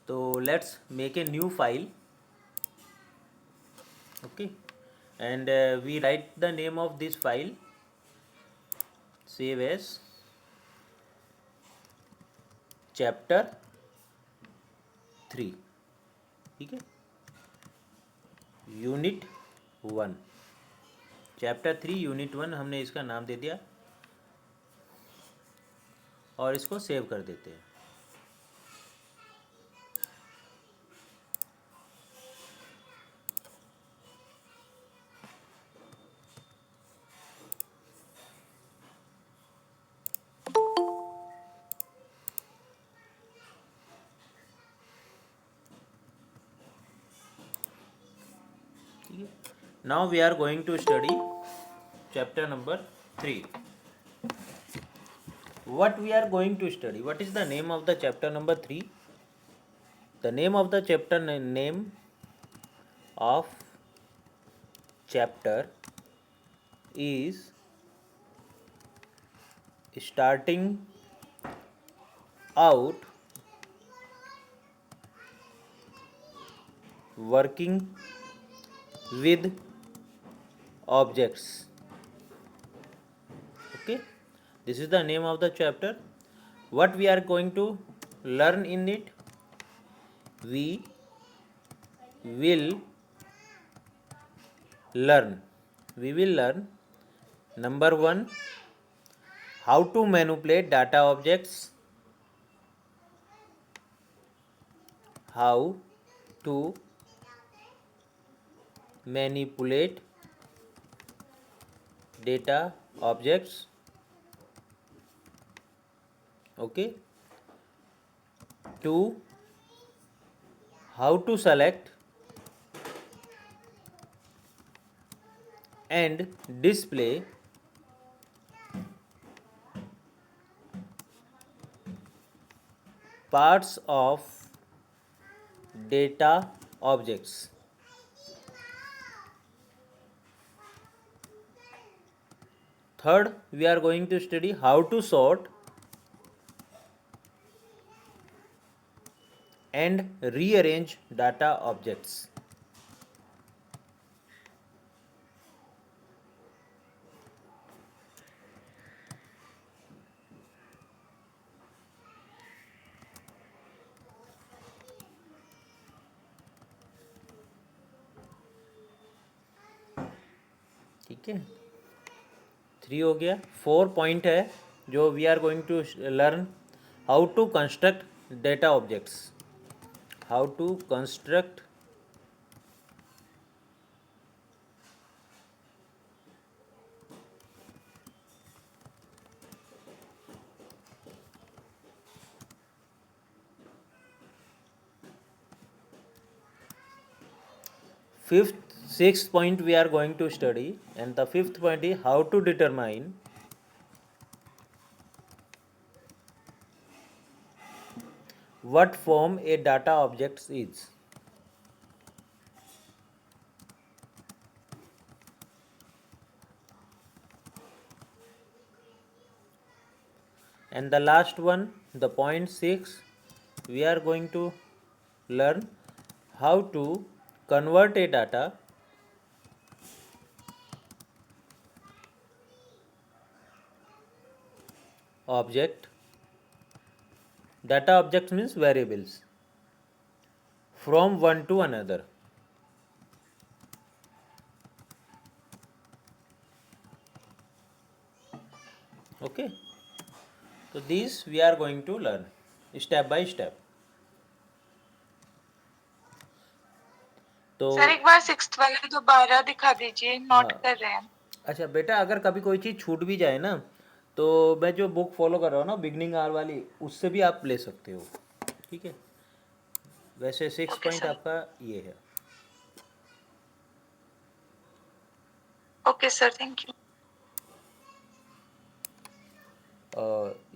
तो let's make a new file. Okay, and we write the name of this file, save as chapter 3. ठीक है, unit 1, chapter 3 unit 1 हमने इसका नाम दे दिया और इसको सेव कर देते हैं. ठीक है, now we are going to study chapter number 3. What we are going to study? What is the name of the chapter number 3? The name of the chapter name of chapter is starting out working with objects. Okay, this is the name of the chapter. What we are going to learn in it? We will learn number 1, how to manipulate data objects. How to manipulate data objects. Okay. 2, how to select and display parts of data objects. Third, we are going to study how to sort and rearrange data objects. ठीक है, 3 हो गया. 4 point है जो we are going to learn. How to construct data objects. How to construct sixth point we are going to study, and the fifth point is how to determine what form a data object is. And the last one, the point 6, we are going to learn how to convert a data object. Data objects means variables, from one to another. Okay, so these we are going to learn step by step. तो sir एक बार 6th वाला दोबारा दिखा दीजिए, note कर रहे हैं. अच्छा बेटा, अगर कभी कोई चीज़ छूट भी जाए ना, तो मैं जो बुक फॉलो कर रहा हूँ ना, बिगनिंग आवर वाली, उससे भी आप ले सकते हो. ठीक है, वैसे 6 पॉइंट आपका ये है. Okay sir, thank you.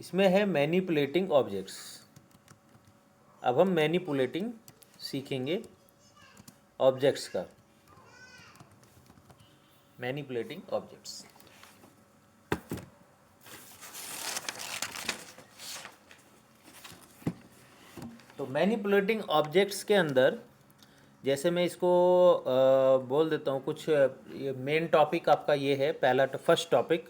इसमें है मैनिपुलेटिंग ऑब्जेक्ट्स. अब हम मैनिपुलेटिंग सीखेंगे ऑब्जेक्ट्स का. Manipulating objects. तो मैनिपुलेटिंग ऑब्जेक्ट्स के अंदर जैसे मैं इसको बोल देता हूँ कुछ, ये मेन टॉपिक आपका ये है, पहला first topic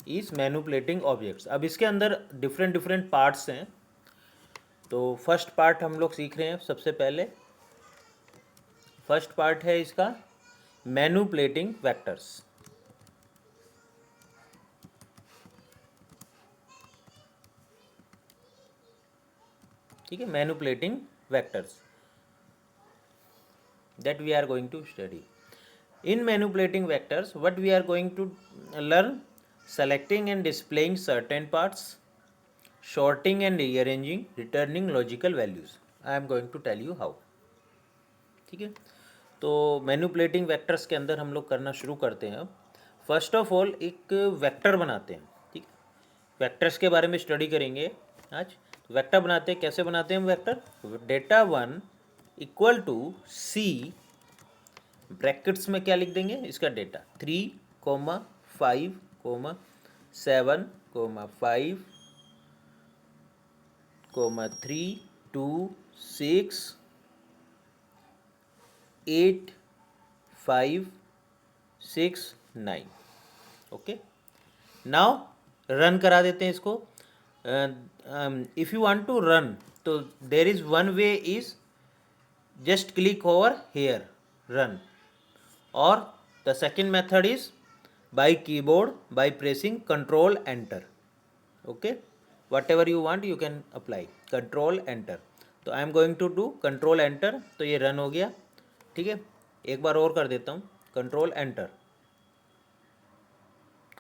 is manipulating objects. अब इसके अंदर डिफरेंट डिफरेंट पार्ट्स हैं। तो फर्स्ट पार्ट हम लोग सीख रहे हैं। सबसे पहले फर्स्ट पार्ट है इसका मैनिपुलेटिंग वेक्टर्स। ठीक है, manipulating vectors that we are going to study. In manipulating vectors, what we are going to learn: selecting and displaying certain parts, sorting and rearranging, returning logical values. I am going to tell you how. ठीक है, तो manipulating vectors के अंदर हम लोग करना शुरू करते हैं। अब फर्स्ट ऑफ ऑल एक वेक्टर बनाते हैं। ठीक, वेक्टर्स के बारे में स्टडी करेंगे आज। तो वेक्टर बनाते हैं, कैसे बनाते हैं हम vector? Data 1 equal to C, brackets में क्या लिख देंगे इसका डेटा 3, 5, 7, 5, 3, 2, 6, 8, 5, 6, 9। ओके, नाउ रन करा देते हैं इसको। If you want to run, तो there is one way is just click over here, run, or the second method is by keyboard by pressing control enter. Okay, whatever you want you can apply, control enter। तो I am going to do control enter, तो ये run हो गया। ठीक है, एक बार और कर देता हूँ, control enter।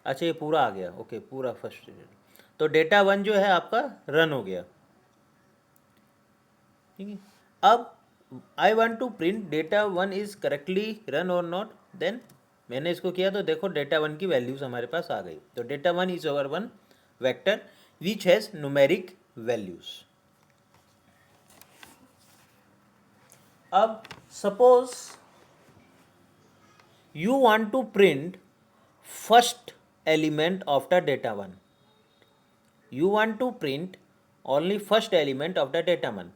अच्छा, ये पूरा आ गया। ओके, पूरा फर्स्ट। तो डेटा 1 जो है आपका रन हो गया। ठीक है, अब I want to print data 1 is correctly run और नॉट। देन मैंने इसको किया तो देखो डेटा 1 की वैल्यूज हमारे पास आ गई। तो data 1 is over one vector which has numeric values. अब suppose you want to print first element of the data 1, you want to print only first element of the data 1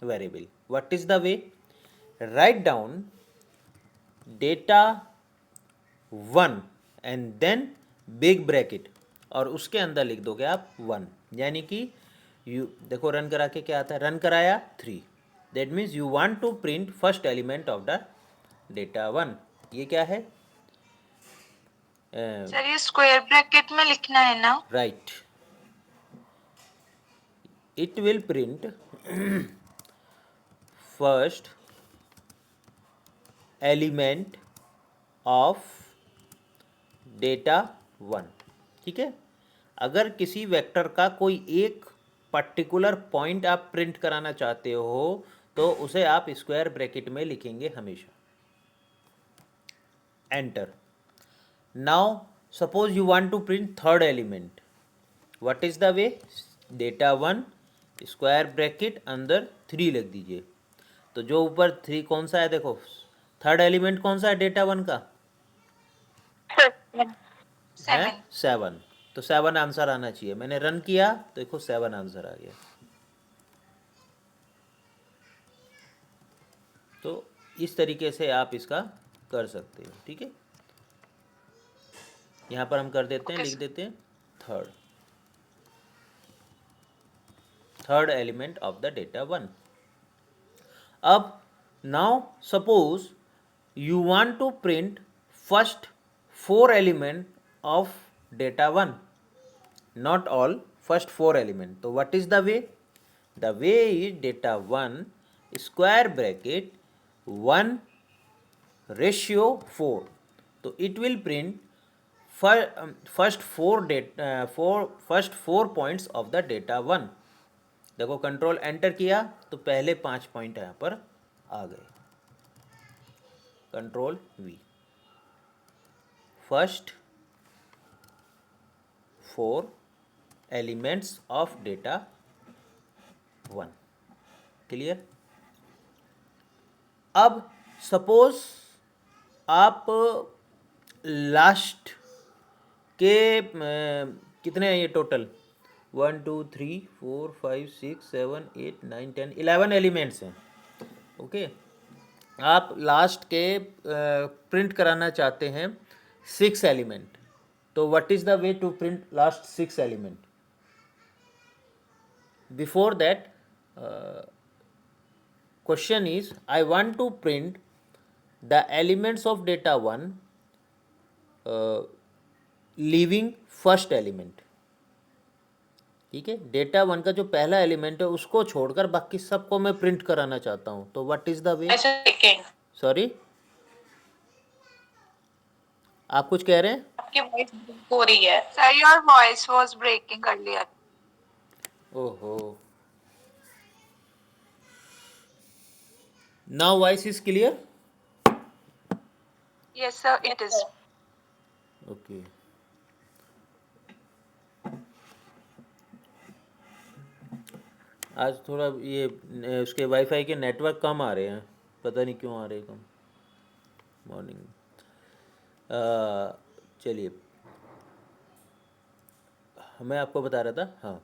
variable. What is the way? Write down data 1 and then big bracket और उसके अंदर लिख दोगे आप 1, यानी कि you देखो run करा के क्या आता है, रन कराया 3, that means you want to print first element of the data 1। ये क्या है? सर ये स्क्वायर ब्रैकेट में लिखना है ना? Right, it will print first element of data 1। ठीक है, अगर किसी वेक्टर का कोई एक पर्टिकुलर पॉइंट आप प्रिंट कराना चाहते हो तो उसे आप स्क्वायर ब्रैकेट में लिखेंगे हमेशा। Enter. Now suppose you want to print third element, what is the way? Data 1 square bracket अंदर 3 लिख दीजिए। तो जो ऊपर 3 कौन सा है देखो, थर्ड एलिमेंट कौन सा है डेटा 1 का? है 7। तो 7 आंसर आना चाहिए। मैंने रन किया तो देखो 7 आंसर आ गया। तो इस तरीके से आप इसका कर सकते हो। ठीक है, यहाँ पर हम कर देते हैं, लिख देते हैं third element of the data 1। अब now suppose you want to print first 4 element of data 1, not all, first 4 element। तो what is the way? The way is data 1 square bracket 1 ratio 4। तो it will print first 4 points of the data 1। देखो control enter किया तो पहले 5 point यहाँ पर आ गए। Control V, first 4 elements of data 1। Clear? अब सपोज आप लास्ट के कितने हैं ये टोटल? 1 2 3 4 5 6 7 8 9 10 11 एलिमेंट्स हैं। ओके, आप लास्ट के प्रिंट कराना चाहते हैं 6 एलिमेंट, तो what is the way to print last 6 element? Before that question is, I want to print the elements of data 1 leaving first element. ठीक है, डेटा 1 का जो पहला एलिमेंट है उसको छोड़कर बाकी सबको मैं प्रिंट कराना चाहता हूँ, तो what is the way? Sorry, आप कुछ कह रहे हैं? आपकी वॉइस हो रही है sir, your voice was breaking earlier. ओहो, now voice is clear? Yes sir, it is. Okay, आज थोड़ा ये उसके वाईफाई के नेटवर्क कम आ रहे हैं, पता नहीं क्यों आ रहे हैं कम। मॉर्निंग, चलिए, मैं आपको बता रहा था, हाँ,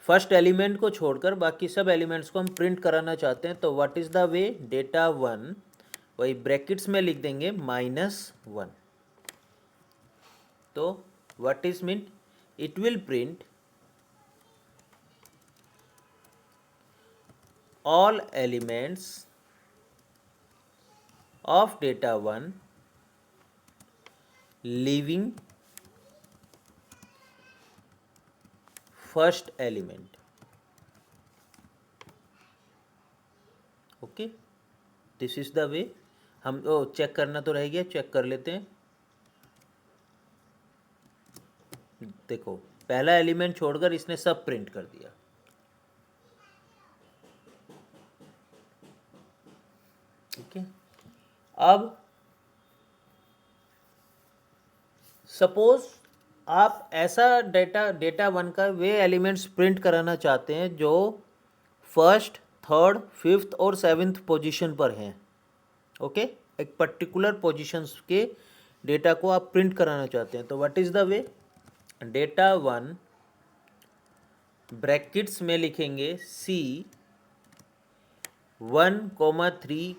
फर्स्ट एलिमेंट को छोड़कर बाकी सब एलिमेंट्स को हम प्रिंट कराना चाहते हैं, तो what is the way? Data 1 वही ब्रैकेट्स में लिख देंगे -1, तो what is mean? It will print all elements of data 1 leaving first element. Okay, this is the वे। हम चेक करना तो रह गया, चेक कर लेते हैं। देखो, पहला एलिमेंट छोड़कर इसने सब प्रिंट कर दिया। ठीक है, अब सपोज आप ऐसा डेटा 1 का वे एलिमेंट्स प्रिंट कराना चाहते हैं जो फर्स्ट, थर्ड, फिफ्थ और सेवेंथ पोजीशन पर हैं। ओके, एक पर्टिकुलर पोजीशंस के डेटा को आप प्रिंट कराना चाहते हैं, तो what is the way? Data 1 brackets में लिखेंगे C 1, 3,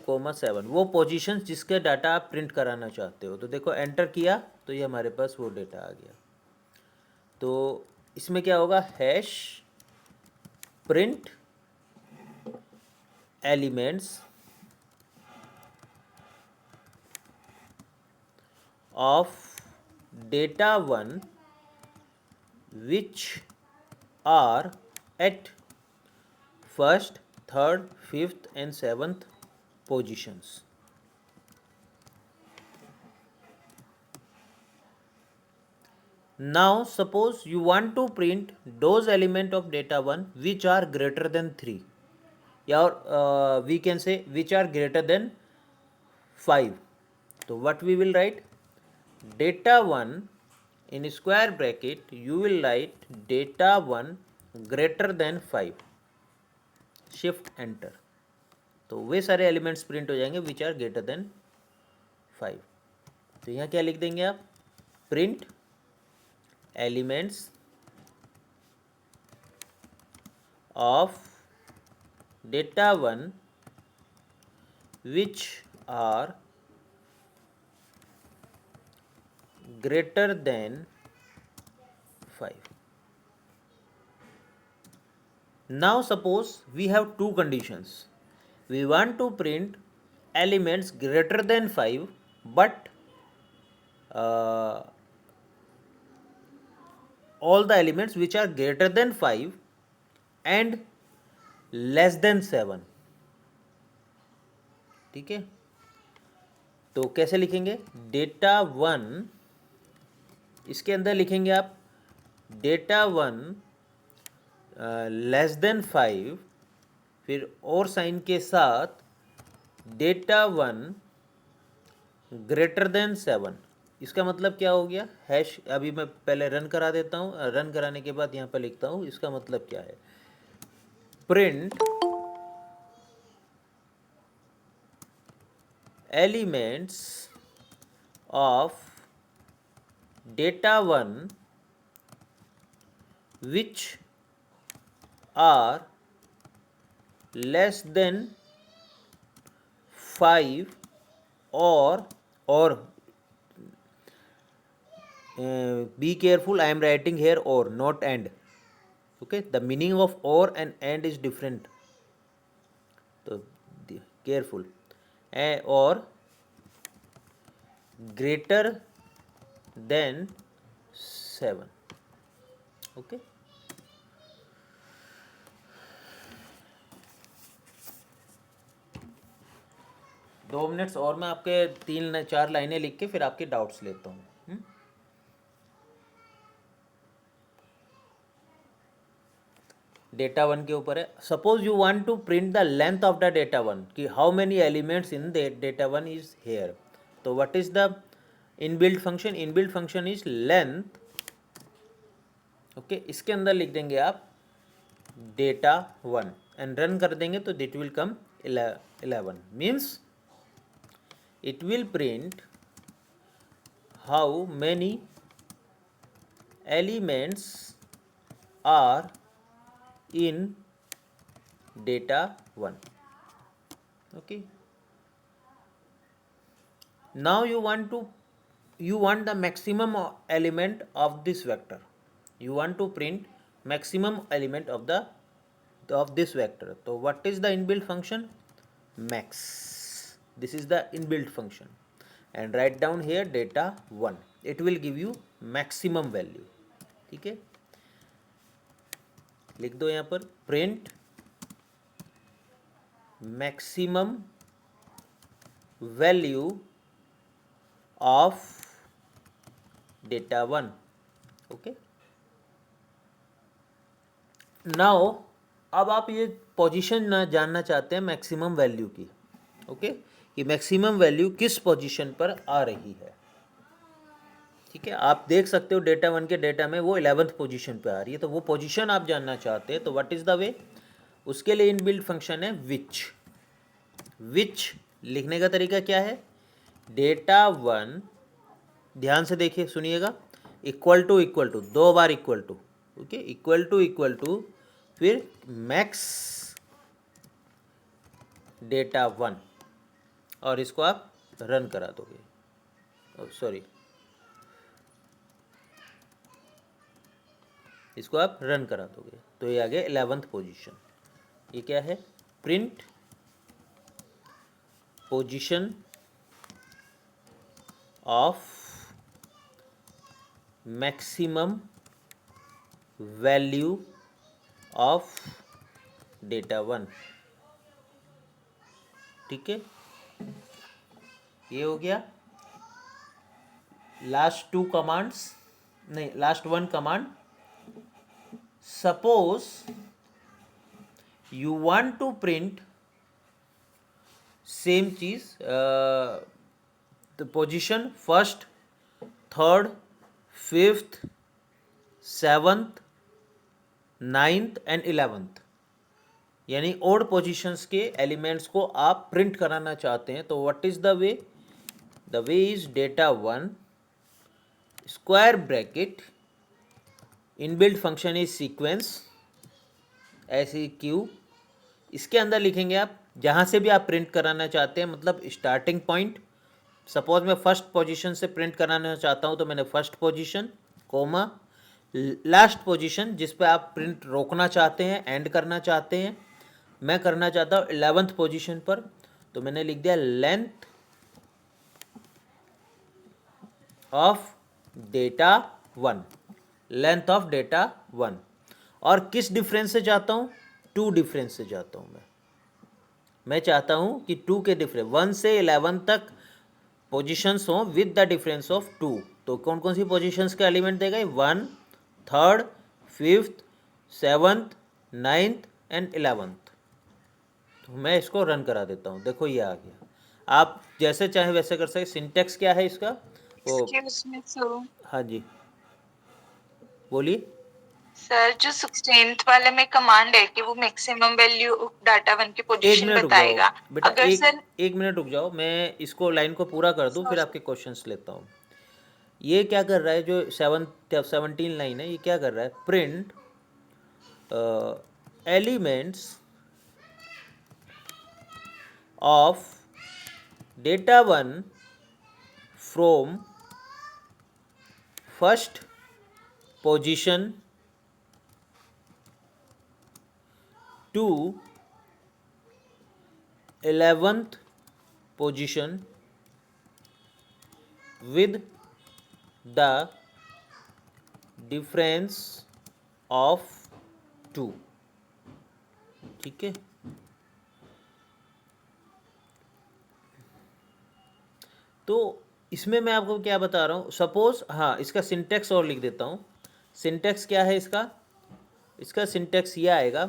5, 7, वो पोजीशंस जिसके डाटा आप प्रिंट कराना चाहते हो। तो देखो, एंटर किया तो ये हमारे पास वो डेटा आ गया। तो इसमें क्या होगा? Hash print elements of data 1 which are at first, third, fifth and seventh positions. Now suppose you want to print those element of data 1 which are greater than 3, or we can say which are greater than 5. So what we will write? Data 1 in square bracket you will write data 1 greater than 5, shift enter, तो वे सारे elements print हो जाएंगे विच are greater than 5। तो यहाँ क्या लिख देंगे आप? Print elements of data 1 which are greater than 5। Now suppose we have two conditions. We want to print elements greater than 5, but all the elements which are greater than 5 and less than 7. ठीक है, तो कैसे लिखेंगे? Data 1, इसके अंदर लिखेंगे आप data 1 less than 5, फिर और साइन के साथ डेटा 1 ग्रेटर देन 7। इसका मतलब क्या हो गया? हैश, अभी मैं पहले रन करा देता हूँ, रन कराने के बाद यहाँ पर लिखता हूँ इसका मतलब क्या है। Print elements of data one which are less than 5 or be careful, I am writing here or, not and. Okay, the meaning of or and is different, so careful. Or greater than 7. Okay, दो minutes और मैं आपके 3-4 लाइनें लिख के फिर आपके doubts लेता हूँ. डेटा वन के ऊपर है. Suppose you want to print the length of the data one, कि how many elements in the data one is here. तो what is the inbuilt function? Inbuilt function is length. Okay, इसके अंदर लिख देंगे आप डेटा वन एंड रन कर देंगे तो it will come 11. Means it will print how many elements are in data 1. Okay, now you want the maximum element of this vector. You want to print maximum element of this vector. So what is the inbuilt function? Max. This is the inbuilt function, and write down here data 1. It will give you maximum value. ठीक है, लिख दो यहाँ पर print maximum value of data 1. Okay, now अब आप ये position ना जानना चाहते हैं मैक्सिमम वैल्यू की. ओके, कि मैक्सिमम वैल्यू किस पोजीशन पर आ रही है. ठीक है, आप देख सकते हो डेटा वन के डेटा में वो 11th पोजीशन पे आ रही है, तो वो पोजीशन आप जानना चाहते हैं. तो व्हाट इज द वे? उसके लिए इनबिल्ट फंक्शन है विच. विच लिखने का तरीका क्या है? डेटा वन, ध्यान से देखिए, सुनिएगा, इक्वल टू 2 बार equal to. Okay, equal to फिर मैक्स डेटा वन, और इसको आप रन करा दोगे. सॉरी, इसको आप रन करा दोगे तो ये आ गया 11th पोजीशन. ये क्या है? Print position of maximum value of data one. ठीक है, ये हो गया. लास्ट 2 कमांड्स, नहीं, last 1 command. Suppose you want to print same चीज, the position first, third, 5th, 7th, 9th and 11th, यानी ओड पोजीशंस के एलिमेंट्स को आप प्रिंट कराना चाहते हैं. तो what is the way? The way is data one square bracket, inbuilt function is sequence SEQ. इसके अंदर लिखेंगे आप जहाँ से भी आप प्रिंट कराना चाहते हैं, मतलब स्टार्टिंग पॉइंट. सपोज मैं फर्स्ट पोजीशन से प्रिंट कराना चाहता हूँ तो मैंने first position, comma, last position जिस पे आप प्रिंट रोकना चाहते हैं, एंड करना चाहते हैं. मैं करना चाहता हूँ 11th पोजीशन पर, तो मैंने लिख दिया length of data one. Length of data one. और किस डिफरेंस से चाहता हूँ? 2 डिफरेंस से चाहता हूँ. मैं चाहता हूँ कि 2 के डिफरेंस, 1 से 11 तक पोजीशंस हों विद द डिफरेंस ऑफ 2. तो कौन कौन सी पोजीशंस का एलिमेंट देगा? 1, 3rd, 5th, 7th, 9th and 11th. तो मैं इसको रन करा देता हूँ. देखो ये आ गया. आप जैसे चाहे वैसे कर सकते. सिंटेक्स क्या है इसका? वो, हाँ जी, बोलिए सर. जो 16th वाले में कमांड है कि वो मैक्सिमम वैल्यू डाटा वन की पोजीशन बताएगा. बेटा, अगर सर एक मिनट रुक जाओ, मैं इसको लाइन को पूरा कर दूं फिर आपके क्वेश्चंस लेता हूँ. ये क्या कर रहा है, जो 17 लाइन है, ये क्या कर रहा है, print elements of data one from first position to 11th position with the difference of 2। ठीक है, तो इसमें मैं आपको क्या बता रहा हूँ, सपोज, हाँ, इसका सिंटेक्स और लिख देता हूँ। सिंटेक्स क्या है इसका, इसका सिंटेक्स ये आएगा,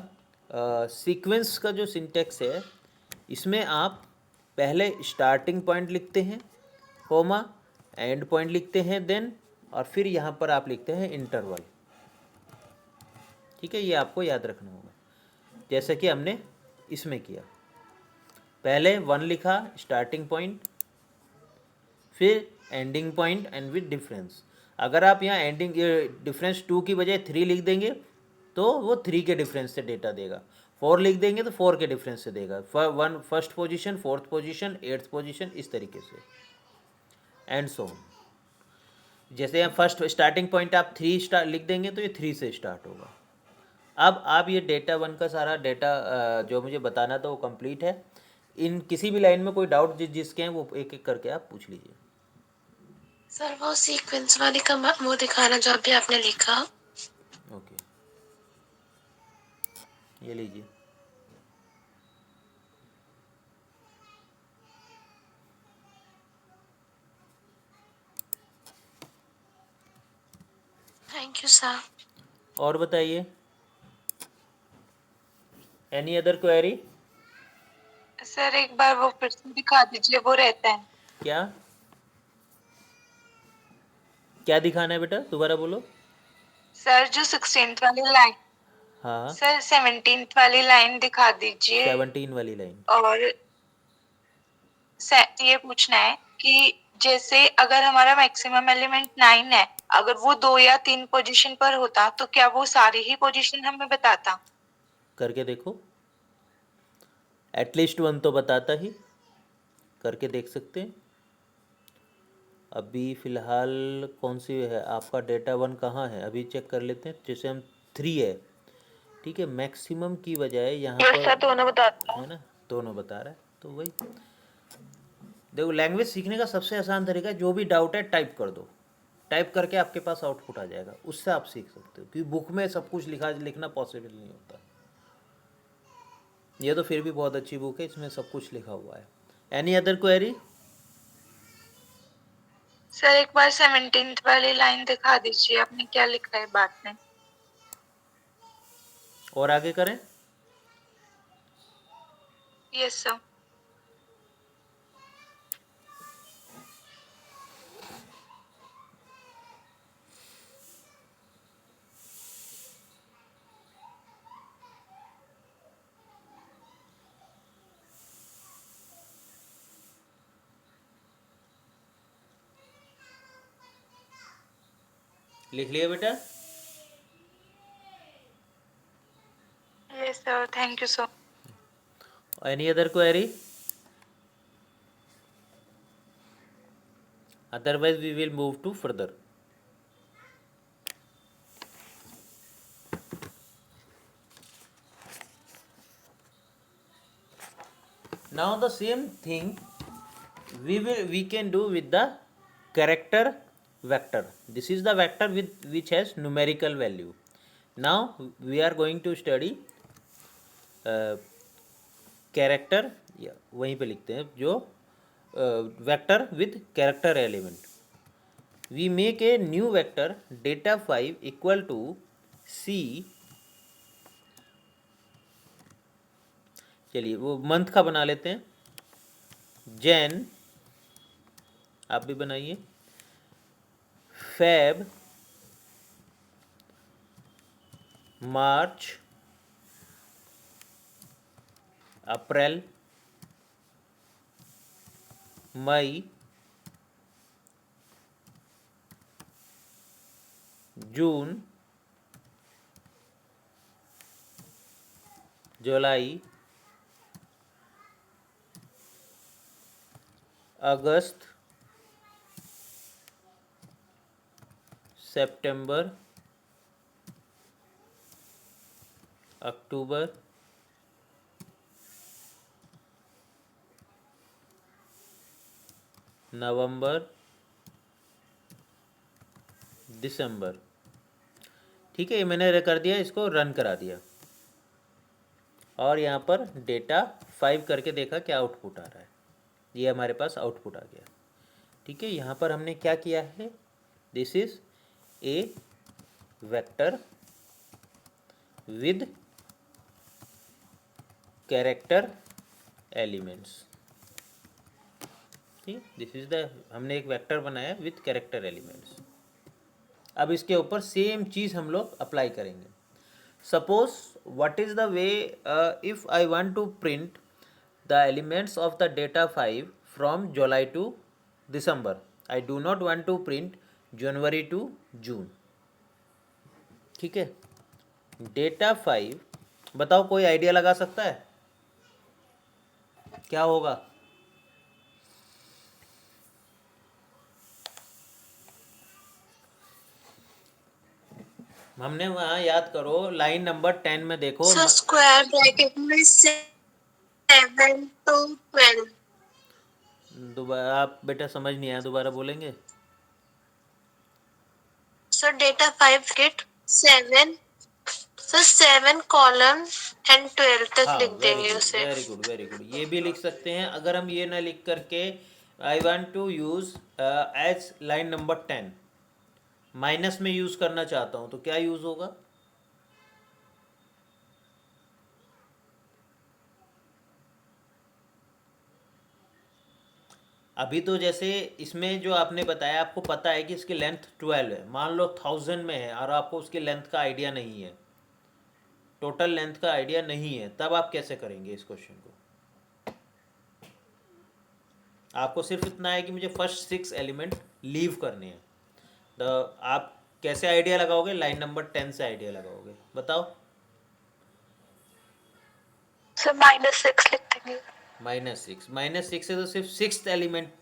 सीक्वेंस का जो सिंटेक्स है, इसमें आप पहले स्टार्टिंग पॉइंट लिखते हैं, कोमा, एंड पॉइंट लिखते हैं, देन, और फिर यहाँ पर आप लिखते हैं इंटरवल। ठीक है, ये आपको याद रखना होगा, जैसे कि हमने इसमें किया। पहले 1 लिखा स्टार्टिंग पॉइंट, फिर ending point and with difference. अगर आप यहाँ एंडिंग डिफरेंस 2 की बजाय 3 लिख देंगे तो वो 3 के डिफरेंस से डेटा देगा, 4 लिख देंगे तो 4 के डिफरेंस से देगा, first position, fourth position, 8th position, इस तरीके से, एंड सो ऑन। जैसे यहाँ फर्स्ट स्टार्टिंग पॉइंट आप 3 स्टार्ट लिख देंगे तो ये 3 से स्टार्ट होगा। अब आप ये डेटा वन का सारा डेटा जो मुझे बताना था वो कंप्लीट है। इन किसी भी लाइन में कोई डाउट जिसके हैं वो एक एक करके आप पूछ लीजिए। सर वो सीक्वेंस वाली वो दिखाना जो अभी आपने लिखा। ओके, ये लीजिए। Thank you sir. और बताइए, एनी अदर क्वेरी? सर एक बार वो फिर से दिखा दीजिए, वो रहता है। क्या क्या दिखाना है बेटा, दोबारा बोलो। सर जो 16th वाली लाइन, हाँ, सर 17th वाली लाइन दिखा दीजिए। 17 वाली लाइन। और ये पूछना है कि जैसे अगर हमारा मैक्सिमम एलिमेंट 9 है, अगर वो 2 या 3 पोजीशन पर होता तो क्या वो सारी ही पोजीशन हमें बताता? करके देखो, एटलीस्ट 1 तो बताता ही, करके देख सकते हैं। अभी फ़िलहाल कौन सी है आपका डेटा 1, कहाँ है अभी चेक कर लेते हैं। जैसे हम 3 है, ठीक है, मैक्सिमम की बजाय यहाँ पर दोनों बताता है ना, दोनों बता रहा है। तो वही देखो, लैंग्वेज सीखने का सबसे आसान तरीका है, जो भी डाउट है टाइप कर दो, टाइप करके आपके पास आउटपुट आ जाएगा, उससे आप सीख सकते हो, क्योंकि बुक में सब कुछ लिखना पॉसिबल नहीं होता। ये तो फिर भी बहुत अच्छी बुक है, इसमें सब कुछ लिखा हुआ है। Any other query? सर एक बार 17th वाली लाइन दिखा दीजिए, आपने क्या लिखा है बाद में? और आगे करें? Yes sir. लिख लिया बेटा? Yes sir, thank you sir. Any other query? Otherwise we will move to further. Now the same thing we can do with the character vector. This is the vector which has numerical value. Now we are going to study character, वहीं पे लिखते हैं, जो vector with character element. We make a new vector data 5 equal to C। चलिए वो month का बना लेते हैं, जैन, आप भी बनाइए, फेब, मार्च, अप्रैल, मई, जून, जुलाई, अगस्त, सितंबर, अक्टूबर, नवंबर, दिसंबर। ठीक है, ये मैंने कर दिया, इसको रन करा दिया और यहाँ पर डेटा 5 करके देखा क्या आउटपुट आ रहा है। ये हमारे पास आउटपुट आ गया। ठीक है, यहाँ पर हमने क्या किया है, this is a vector with character elements. ठीक, दिस इज द, हमने एक वेक्टर बनाया विथ कैरेक्टर एलिमेंट्स। अब इसके ऊपर सेम चीज़ हम लोग अप्लाई करेंगे। Suppose what is the way, if I want to print the elements of the data 5 from July to December, I do not want to print January to June. ठीक है, data 5, बताओ कोई idea लगा सकता है क्या होगा? हमने वहाँ याद करो, लाइन नंबर 10 में देखो, सर स्क्वायर ब्रैकेट में 7 to 12। दोबारा आप बेटा समझ नहीं आया, दोबारा बोलेंगे? Sir data 5 get 7, sir 7 column and 12 तक हाँ, लिख वेरी देंगे गुड, उसे। Very good, very good. ये भी लिख सकते हैं। अगर हम ये ना लिख करके I want to use as line number 10 minus में यूज करना चाहता हूँ तो क्या यूज होगा? अभी तो जैसे इसमें जो आपने बताया, आपको पता है कि इसकी लेंथ 12 है, मान लो 1000 में है और आपको उसकी लेंथ का आइडिया नहीं है, टोटल लेंथ का आइडिया नहीं है, तब आप कैसे करेंगे इस क्वेश्चन को? आपको सिर्फ इतना है कि मुझे फर्स्ट 6 एलिमेंट लीव करने हैं, तो आप कैसे आइडिया लगाओगे? लाइन नंबर 10 से आइडिया लगाओगे, बताओ। सर -6 लिख देंगे। -6 से तो सिर्फ 6th एलिमेंट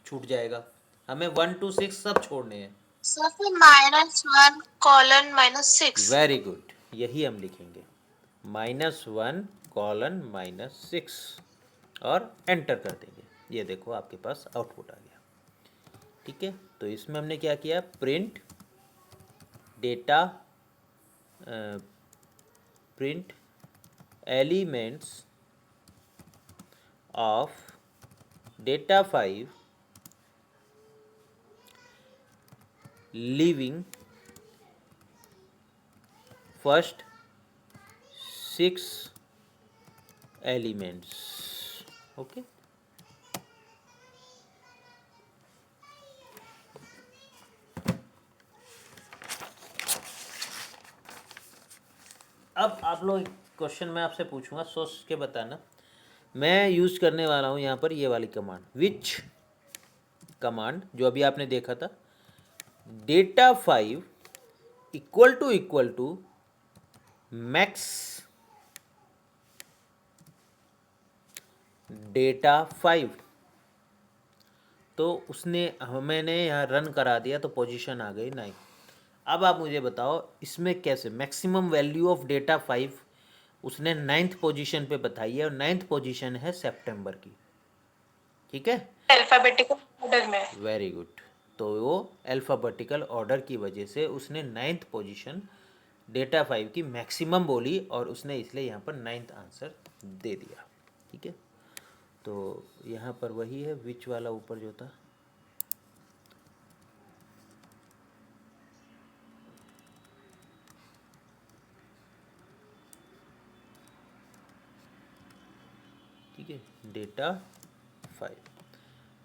छूट जाएगा, हमें 1 to 6 सब छोड़ने हैं। सर फिर -1 कॉलन -6। वेरी गुड, यही हम लिखेंगे, -1 कॉलन -6 और एंटर कर देंगे। ये देखो आपके पास आउटपुट आ गया। ठीक है, तो इसमें हमने क्या किया, print data, print elements of data 5 leaving first 6 elements. Okay, अब आप लोग क्वेश्चन मैं आपसे पूछूंगा, सोच के बताना। मैं यूज करने वाला हूँ यहाँ पर ये वाली कमांड, विच कमांड जो अभी आपने देखा था, data 5 equal to max data 5। तो उसने मैंने यहाँ रन करा दिया तो पोजीशन आ गई 9। अब आप मुझे बताओ इसमें कैसे मैक्सिमम वैल्यू ऑफ डेटा 5 उसने 9th पोजीशन पे बताई है, और 9th पोजीशन है सितंबर की। ठीक है, अल्फाबेटिकल ऑर्डर में। Very good. तो वो अल्फ़ाबेटिकल ऑर्डर की वजह से उसने 9th पोजीशन डेटा 5 की मैक्सिमम बोली, और उसने इसलिए यहाँ पर 9th आंसर दे दिया। ठीक है, तो यहाँ पर वही है विच वाला ऊपर जो था। ठीक है, data 5,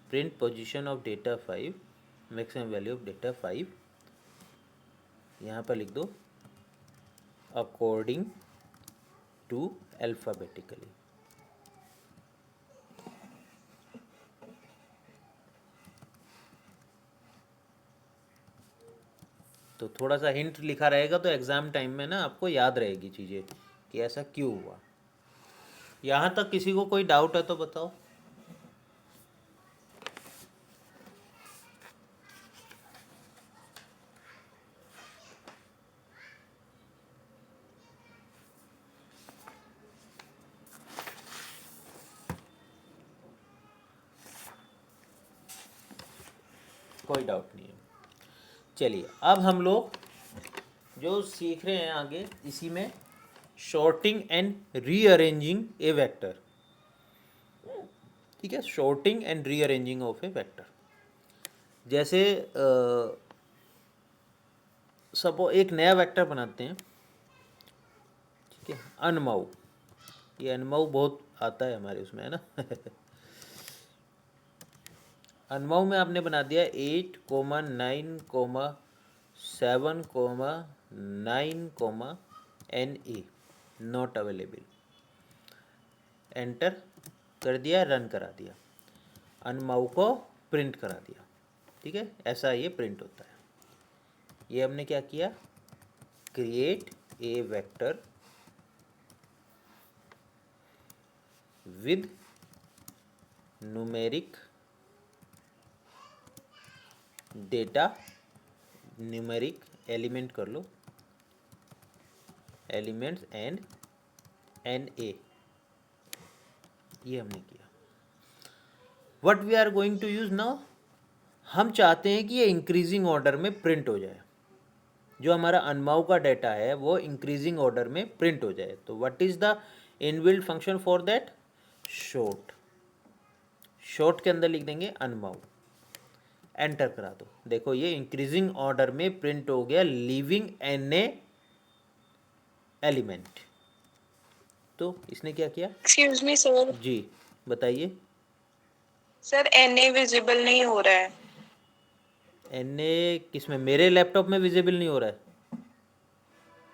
print position of data 5, maximum value of data 5, यहाँ पर लिख दो अकॉर्डिंग टू अल्फ़ाबेटिकली। तो थोड़ा सा हिंट लिखा रहेगा तो एग्ज़ाम टाइम में ना आपको याद रहेगी चीज़ें कि ऐसा क्यों हुआ। यहाँ तक किसी को कोई डाउट है तो बताओ। कोई डाउट नहीं है। चलिए अब हम लोग जो सीख रहे हैं आगे इसी में sorting and rearranging a vector. ठीक है, sorting and rearranging of a vector. जैसे सपो एक नया वेक्टर बनाते हैं। ठीक है, अनमाऊ, ये अनमाऊ बहुत आता है हमारे उसमें, है ना। अनमाऊ में आपने बना दिया 8,9,7,9, नॉट अवेलेबल। एंटर कर दिया, रन करा दिया, अनमाऊ को प्रिंट करा दिया। ठीक है, ऐसा ये प्रिंट होता है। ये हमने क्या किया, create a vector with numeric data, numeric element कर लो, एलिमेंट्स एंड एन ए, ये हमने किया। What we are going to use now, हम चाहते हैं कि ये इंक्रीजिंग ऑर्डर में प्रिंट हो जाए। जो हमारा अनमाऊ का डेटा है वो इंक्रीजिंग ऑर्डर में प्रिंट हो जाए। तो what is the inbuilt function for that, short. Short के अंदर लिख देंगे अनमाऊ, एंटर करा दो। देखो ये इंक्रीजिंग ऑर्डर में प्रिंट हो गया, लीविंग एन ए एलिमेंट। तो इसने क्या किया, एक्सक्यूज मी सर, जी बताइए। सर एनए विजिबल नहीं हो रहा है। एन ए किसमें, मेरे लैपटॉप में विजिबल नहीं हो रहा है?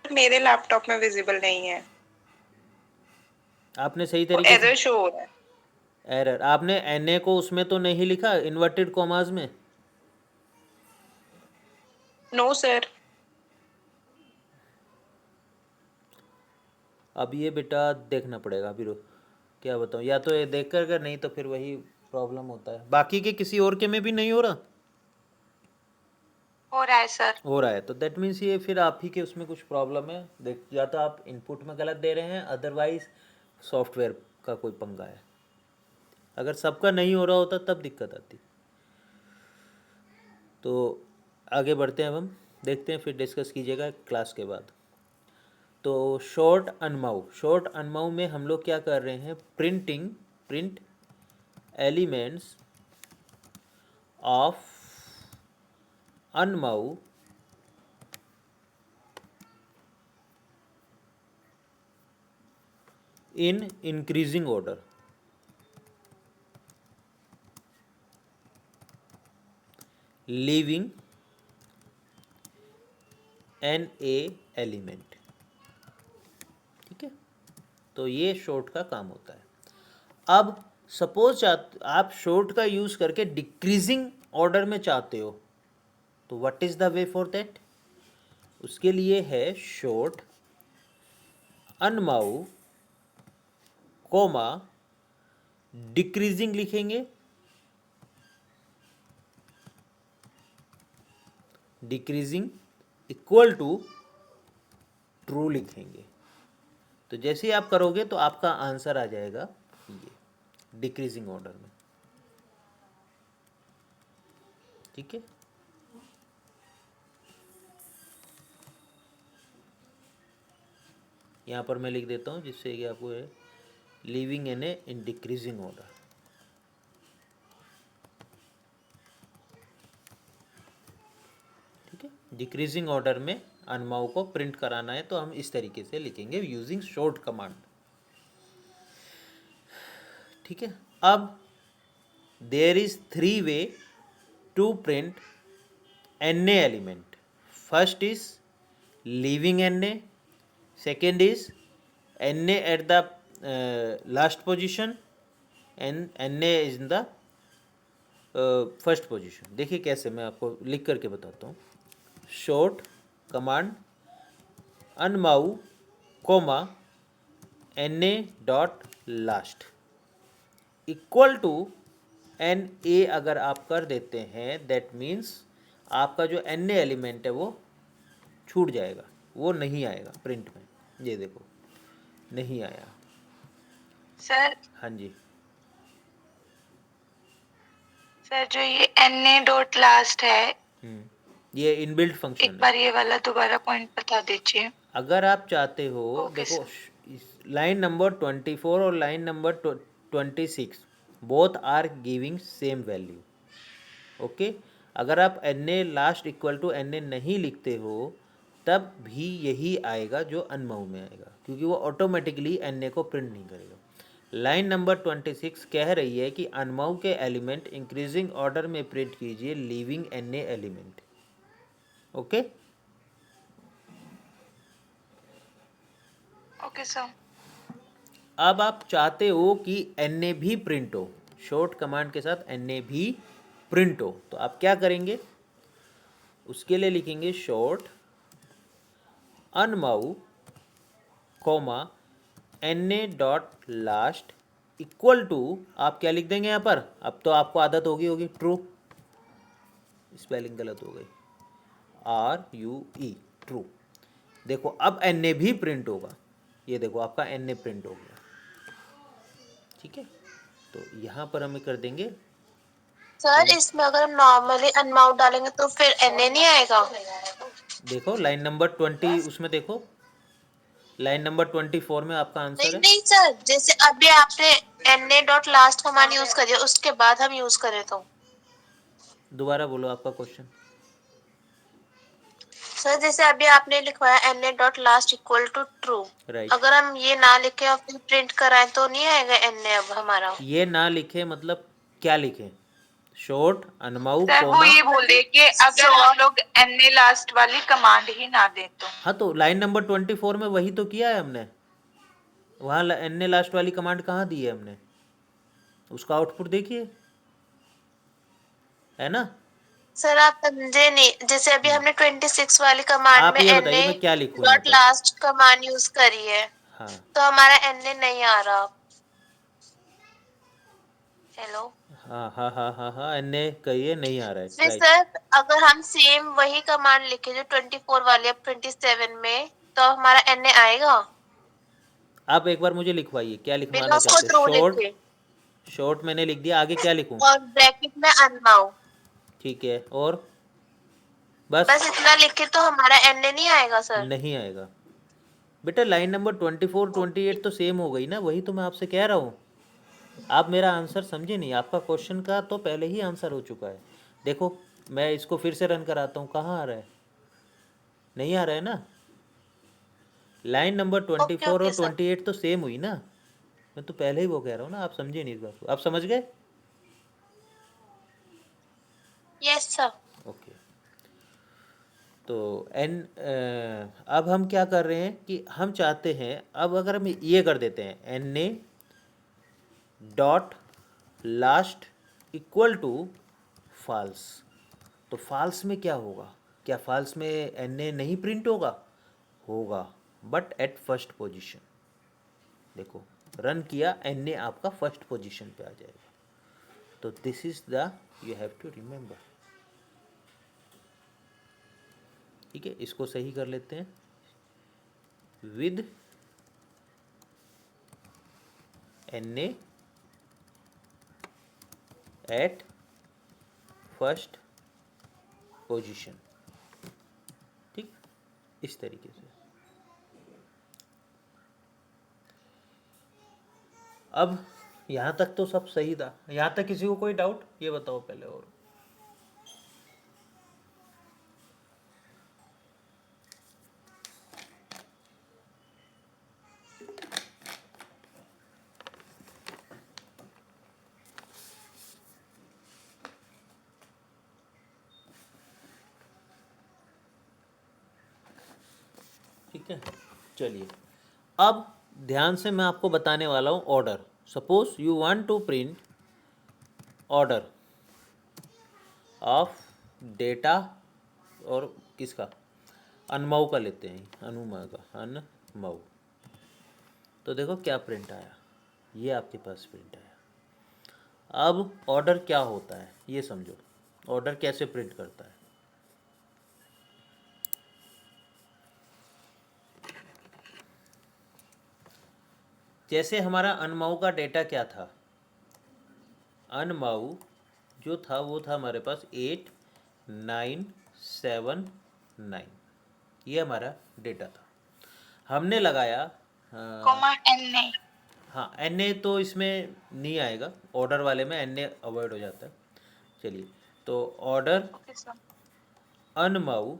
मेरे लैपटॉप में विजिबल नहीं है, आपने सही तरीके से एरर शो हो रहा है। एरर, आपने एन ए को उसमें तो नहीं लिखा इन्वर्टेड कॉमास में? No sir. अब ये बेटा देखना पड़ेगा, अभी रुक, क्या बताऊँ, या तो ये देख कर नहीं तो फिर वही प्रॉब्लम होता है। बाकी के किसी और के में भी नहीं हो रहा? हो रहा है सर। हो रहा है तो दैट मीन्स ये फिर आप ही के उसमें कुछ प्रॉब्लम है। देख, या तो आप इनपुट में गलत दे रहे हैं, अदरवाइज सॉफ्टवेयर का कोई पंगा है। अगर सबका नहीं हो रहा होता तब दिक्कत आती। तो आगे बढ़ते हैं, अब हम देखते हैं, फिर डिस्कस कीजिएगा क्लास के बाद। तो शॉर्ट अनमाऊ में हम लोग क्या कर रहे हैं, प्रिंट एलिमेंट्स ऑफ अनमाऊ in increasing order. Leaving N A element. ठीक है, तो ये शॉर्ट का काम होता है। अब सपोज आप शॉर्ट का यूज करके डिक्रीजिंग ऑर्डर में चाहते हो, तो what is the way for that, उसके लिए है शॉर्ट अनमाऊ कोमा डिक्रीजिंग लिखेंगे, डिक्रीजिंग इक्वल टू ट्रू लिखेंगे। तो जैसे ही आप करोगे तो आपका आंसर आ जाएगा ये डिक्रीजिंग ऑर्डर में। ठीक है, यहाँ पर मैं लिख देता हूँ जिससे कि आपको है leaving N A in decreasing order. ठीक है, डिक्रीजिंग ऑर्डर में अनमाऊ को प्रिंट कराना है तो हम इस तरीके से लिखेंगे यूजिंग शॉर्ट कमांड। ठीक है, अब there is 3 way to print N A element. First is leaving N A, second is N A at the last position and N A is in the first position. देखिए कैसे, मैं आपको लिख करके बताता हूँ। शॉर्ट कमांड अनमाउ comma na dot last equal to N A अगर आप कर देते हैं, दैट मीन्स आपका जो एन ए एलिमेंट है वो छूट जाएगा, वो नहीं आएगा प्रिंट में। ये देखो नहीं आया। सर हाँ जी, सर जो ये NA डॉट लास्ट है, ये इनबिल्ट एक फंक्शन है। बार ये वाला दोबारा पॉइंट बता दीजिए। अगर आप चाहते हो, ओके देखो सर। लाइन नंबर 24 और line number 26 both are giving same value. Okay, अगर आप N A last equal to N A नहीं लिखते हो तब भी यही आएगा जो अनमाउ में आएगा, क्योंकि वो ऑटोमेटिकली एन ए को प्रिंट नहीं करेगा। लाइन नंबर 26 कह रही है कि अनमाउ के एलिमेंट इंक्रीजिंग ऑर्डर में प्रिंट कीजिए leaving N A element. Okay, okay sir. अब आप चाहते हो कि एन ए भी प्रिंट हो, शॉर्ट कमांड के साथ एन ए भी प्रिंट हो, तो आप क्या करेंगे, उसके लिए लिखेंगे शॉर्ट अनमाउ comma N A dot last equal to, आप क्या लिख देंगे यहाँ पर, अब तो आपको आदत होगी ट्रू, स्पेलिंग गलत हो गई, RUE ट्रू। देखो अब एन ए भी प्रिंट होगा, ये देखो आपका एन ए प्रिंट हो गया। ठीक है, तो यहाँ पर हमें कर देंगे, सर इसमें अगर हम नॉर्मली अनमाउंट डालेंगे तो फिर एनए नहीं आएगा। देखो लाइन नंबर 20, उसमें देखो लाइन नंबर 24 में आपका आंसर नहीं है। नहीं सर, जैसे अभी आपने NA dot last command use करिए, उसके बाद हम यूज करें तो। दोबारा बोलो आपका क्वेश्चन। सर जैसे अभी आपने लिखवाया NA dot last equal to true, right, अगर हम ये ना लिखे और फिर प्रिंट कराएं तो नहीं आएगा एनए अब हमारा। ये ना लिखे मतलब क्या लिखे, शॉर्ट अनमाउ सर वो कोमा, ये बोल रहे कि अगर हम लोग NA लास्ट वाली कमांड ही ना दें तो। हाँ तो लाइन नंबर 24 में वही तो किया है हमने, वहाँ एन ए लास्ट वाली कमांड कहाँ दी है हमने, उसका आउटपुट देखिए, है ना। सर आप समझे नहीं, जैसे अभी हमने 26 वाली कमांड आप में ये बताइए एनए मैं क्या लिखूँ यहाँ डॉट पर। लास्ट कमांड यूज करी है, हाँ तो हमारा एनए नहीं आ रहा। हेलो। हाँ हाँ हाँ हाँ हाँ, एन ए कहिए नहीं आ रहा है, फिर राइट। सर अगर हम सेम वही कमांड लिखे जो 24 वाली अब 27 में, तो हमारा एनए आएगा आप एक बार मुझे लिखवाइए क्या बिना लिखवाना उसको चाहते हैं, थ्रू शॉर्ट, लिखे, शॉर्ट मैंने लिख दिया, आगे क्या लिखूँ। और ब्रैकेट में अनमाउ, ठीक है, और बस बस इतना लिखे तो हमारा एनए नहीं आएगा सर। नहीं आएगा बेटा, लाइन नंबर 24 28 तो सेम हो गई ना, वही तो मैं आपसे कह रहा हूँ। आप मेरा आंसर समझे नहीं, आपका क्वेश्चन का तो पहले ही आंसर हो चुका है। देखो मैं इसको फिर से रन कराता हूँ, कहाँ आ रहा है, नहीं आ रहा है ना। लाइन नंबर 24 ओके और सर। 28 तो सेम हुई ना, मैं तो पहले ही वो कह रहा हूँ ना, आप समझे नहीं इस बात को, आप समझ गए। Yes sir. ओके, तो अब हम क्या कर रहे हैं कि हम चाहते हैं, अब अगर हम ये कर देते हैं N A dot last equal to false, तो फॉल्स में क्या होगा, क्या फॉल्स में एन ए नहीं प्रिंट होगा, होगा बट एट फर्स्ट पोजीशन। देखो रन किया, एन ए आपका फर्स्ट पोजीशन पे आ जाएगा, तो this is the you have to remember. ठीक है, इसको सही कर लेते हैं, with N A at first position. ठीक, इस तरीके से। अब यहाँ तक तो सब सही था, यहाँ तक किसी को कोई डाउट, ये बताओ पहले। और ठीक है, चलिए अब ध्यान से मैं आपको बताने वाला हूँ order. Suppose you want to print order of data, और किसका, अनमऊ का लेते हैं, अनुमा का, अनमऊ। तो देखो क्या प्रिंट आया, ये आपके पास प्रिंट आया। अब ऑर्डर क्या होता है ये समझो, ऑर्डर कैसे प्रिंट करता है। जैसे हमारा अनमऊ का डेटा क्या था, अनमऊ जो था वो था हमारे पास 8979, ये हमारा डेटा था। हमने लगाया कॉमा एन ए। हाँ एन ए तो इसमें नहीं आएगा, ऑर्डर वाले में एन ए अवॉइड हो जाता है। चलिए, तो ऑर्डर ओके सर। अनमऊ,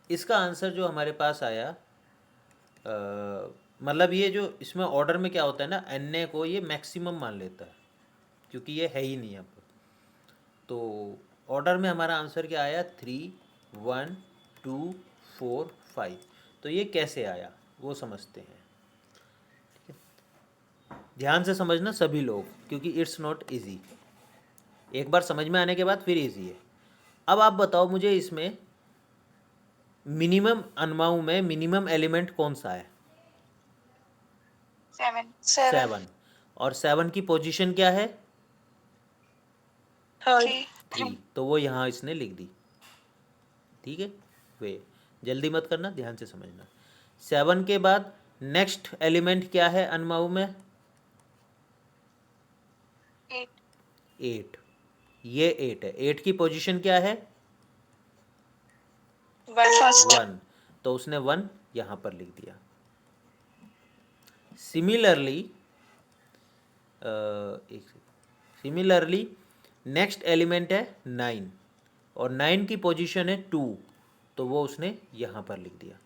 इसका आंसर जो हमारे पास आया, मतलब ये जो इसमें ऑर्डर में क्या होता है ना, एन ए को ये मैक्सिमम मान लेता है क्योंकि ये है ही नहीं यहाँ पर। तो ऑर्डर में हमारा आंसर क्या आया, 3 1 2 4 5। तो ये कैसे आया वो समझते हैं। ध्यान से समझना सभी लोग, क्योंकि इट्स नॉट इजी। एक बार समझ में आने के बाद फिर इजी है। अब आप बताओ मुझे, इसमें मिनिमम अनमाउ में मिनिमम एलिमेंट कौन सा है? 7 7। और 7 की पोजीशन क्या है? 3। तो वो यहाँ इसने लिख दी। ठीक है, वे जल्दी मत करना, ध्यान से समझना। 7 के बाद नेक्स्ट एलिमेंट क्या है अनमाउ में? 8। ये 8 है। 8 की पोजीशन क्या है? 1। तो उसने 1 यहाँ पर लिख दिया। सिमिलरली नेक्स्ट एलिमेंट है 9, और 9 की पोजीशन है 2, तो वो उसने यहाँ पर लिख दिया।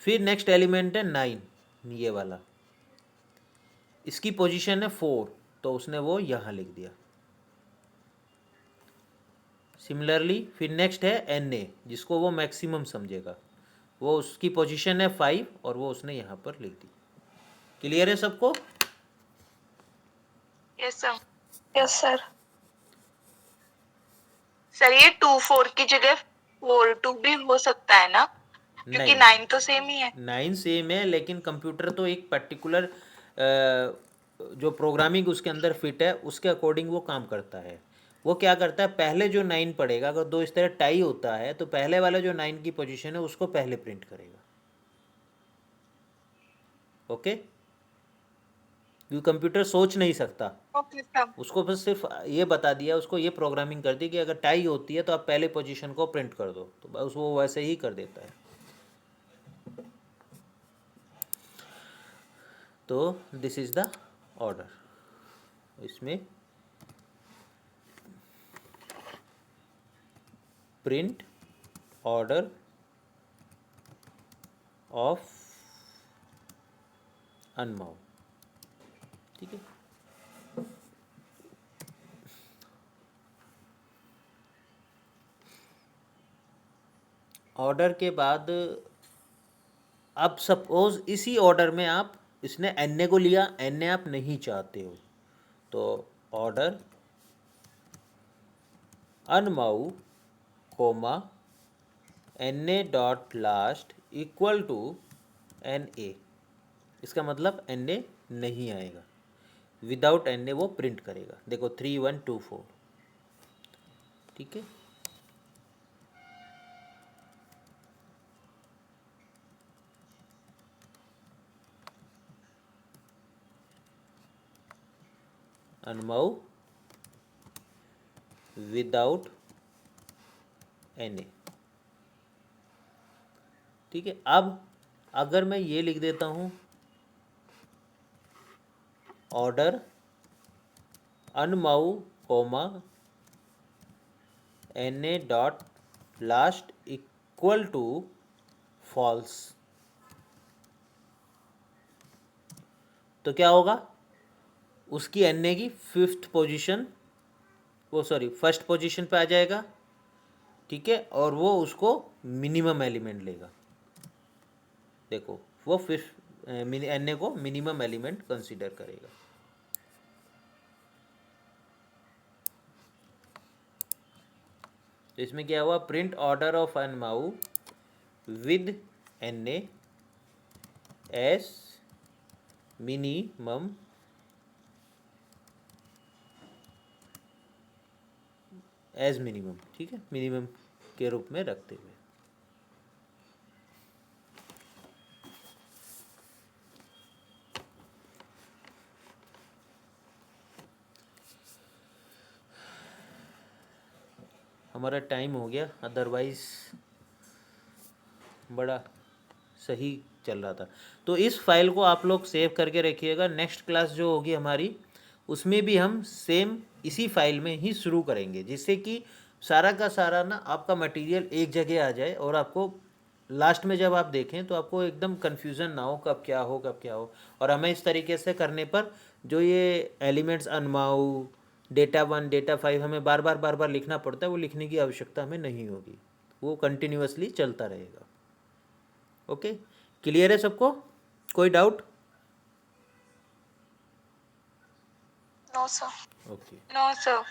फिर नेक्स्ट एलिमेंट है 9, ये वाला, इसकी पोजीशन है 4, तो उसने वो यहाँ लिख दिया। सिमिलरली फिर नेक्स्ट है एन ए, जिसको वो मैक्सिमम समझेगा, वो उसकी पोजीशन है 5, और वो उसने यहाँ पर लिख दी। क्लियर है सबको? Yes sir. Yes sir. Sir ये 2 4 की जगह 4 2 भी हो सकता है ना, क्योंकि 9 तो सेम ही है। 9 सेम है, लेकिन कंप्यूटर तो एक पर्टिकुलर जो प्रोग्रामिंग उसके अंदर फिट है उसके अकॉर्डिंग वो काम करता है। वो क्या करता है, पहले जो 9 पड़ेगा, अगर दो इस तरह टाई होता है तो पहले वाला जो 9 की पोजीशन है उसको पहले प्रिंट करेगा। ओके, क्योंकि कंप्यूटर सोच नहीं सकता, ओके सर। उसको बस सिर्फ ये बता दिया, उसको ये प्रोग्रामिंग कर दी कि अगर टाई होती है तो आप पहले पोजीशन को प्रिंट कर दो, तो बस वो वैसे ही कर देता है। तो दिस इज द ऑर्डर। इसमें प्रिंट ऑर्डर ऑफ अनमाउ। ठीक है, ऑर्डर के बाद अब सपोज इसी ऑर्डर में आप, इसने एन ए को लिया, एन ए आप नहीं चाहते हो, तो ऑर्डर अनमाउ comma N A dot last equal to N A. इसका मतलब एन ए नहीं आएगा, विदाउट एन ए वो प्रिंट करेगा। देखो 3 1 2 4। ठीक है, अनमाउ विदाउट एन ए। ठीक है, अब अगर मैं ये लिख देता हूँ ऑर्डर अनमाउ comma N A dot last equal to false, तो क्या होगा, उसकी एन ए की फिफ्थ पोजीशन, वो सॉरी फर्स्ट पोजीशन पे आ जाएगा। ठीक है, और वो उसको मिनिमम एलिमेंट लेगा। देखो वो फिफ्थ एन ए को मिनिमम एलिमेंट कंसीडर करेगा। तो इसमें क्या हुआ, प्रिंट ऑर्डर ऑफ अनमाउ with NA as minimum as minimum, ठीक है, मिनिमम के रूप में रखते हुए। हमारा टाइम हो गया, अदरवाइज बड़ा सही चल रहा था। तो इस फाइल को आप लोग सेव करके रखिएगा। नेक्स्ट क्लास जो होगी हमारी, उसमें भी हम सेम इसी फाइल में ही शुरू करेंगे, जिससे कि सारा का सारा ना आपका मटेरियल एक जगह आ जाए और आपको लास्ट में जब आप देखें तो आपको एकदम कन्फ्यूज़न ना हो कब क्या हो कब क्या हो। और हमें इस तरीके से करने पर जो ये एलिमेंट्स अनमाउ डेटा 1 डेटा 5 हमें बार बार लिखना पड़ता है, वो लिखने की आवश्यकता हमें नहीं होगी, वो कंटिन्यूअसली चलता रहेगा। ओके, क्लियर है सबको? कोई doubt? No sir. Okay. No sir.